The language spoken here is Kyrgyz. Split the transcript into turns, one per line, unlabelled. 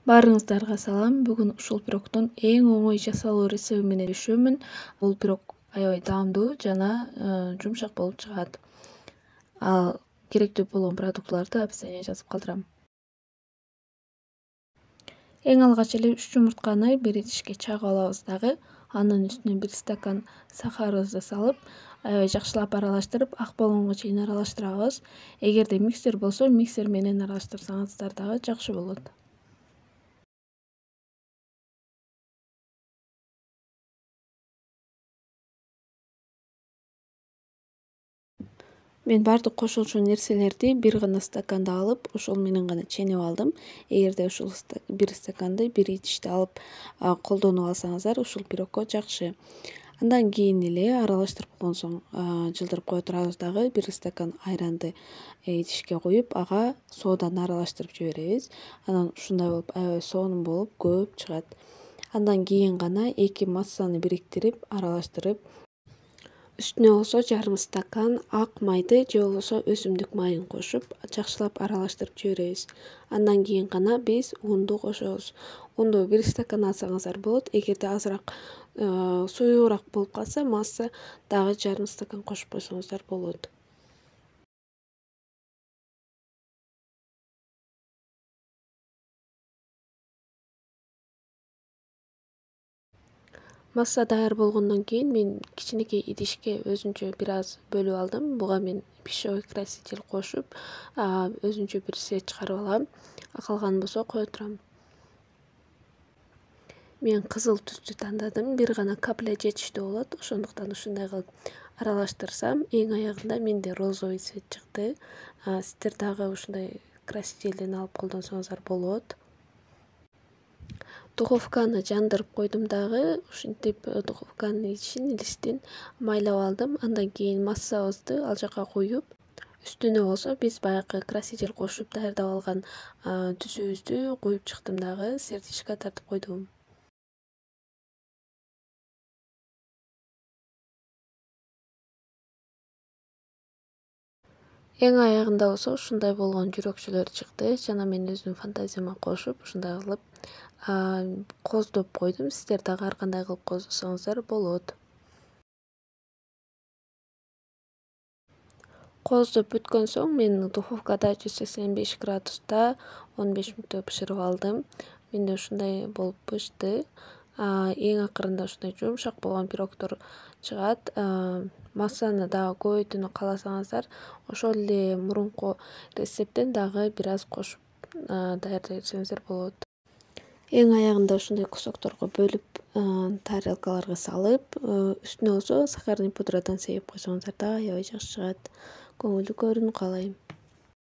Баарыңыздарга салам. Бүгүн ушул пирогдон эң оңой жасалуу рецепти менен бөлүшөмүн. Бул пирог аябай даамдуу жана жумшак болуп чыгат. Ал керектүү болгон продуктыларды описание жазып калтырам. Эң алгач эле 3 жумуртканы бир идишке чагып алабыз дагы. Анын үстүнө 1 стакан сахарыбызды салып, аябай жакшылап аралаштырып, ак болгонго чейин аралаштырабыз. Эгерде миксер болсо, миксер менен аралаштырсаңыздар дагы жакшы болот. Мен бардык кошулчу нерселерди бир гана стаканда алып, ошол менен гана ченеп алдым. Эгерде ушул бир стаканды бир идиште алып колдонуп алсаңыздар, ушул пирогго жакшы. Андан кийин эле аралаштырып болгон соң жылдырып кое турабыз дагы. 1 стакан айранды идишке куюп, ага соданы аралаштырып жиберебиз. Анан ушундай болуп аябай сонун болуп көп чыгат. Андан кийин гана эки массаны бириктирип, аралаштырып, үстүнө болсо жарым стакан ак майды же болбосо өсүмдүк майын кошуп, жакшылап аралаштырып жиберебиз. Андан кийин гана биз унду кошобуз. Унду 1 стакан алсаңыздар болот. Эгерде азыраак суюураак болуп калса, масса дагы жарым стакан кошуп койсоңуздар болот. Масса даяр болгондон кийин мен кичинекей идишке өзүнчө бир аз бөлүп алдым. Буга мен пищевой краситель кошуп, өзүнчө бир свет чыгарып алам. Калганын болсо кое турам. Мен кызыл түстү тандадым. Бир гана капля жетиштүү болот. Ошондуктан ушундай кылып аралаштырсам, эң аягында менде розовый цвет чыкты. Сиздер дагы ушундай красительден алып колдонсоңуздар болот. Духовканы жандырып койдум дагы. Ушинтип духовканын идишин майлап алдым. Андан кийин массабызды ал жака куюп, үстүнө болсо биз баягы краситель кошуп даярдап алган түзүүбүздү куюп чыктым дагы. Сердечко тартып койдум. Эң аягында болсо ушундай болгон жүрөкчөлөр чыкты жана мен өзүмдүн фантазияма кошуп ушундай кылып кооздоп койдум. Сиздер дагы ар кандай кылып кооздосоңуздар болот. Кооздоп бүткөн соң мен духовкада 185 градуста 15 мүнөттө бышырып алдым. Менде ушундай болуп бышты. Эң акырында ушундай жумшак болгон пирогдор чыгат. Массаны дагы көбөйтүүнү кааласаңыздар, ошол эле мурунку рецепттен дагы бир аз кошуп даярдай берсеңиздер болот. Эң аягында ушундай кусокторго бөлүп, тарелкаларга салып, үстүнө болсо сахарный пудрадан себип койсоңуздар дагы аябай жакшы чыгат. Көңүлдүү көрүүнү каалайм.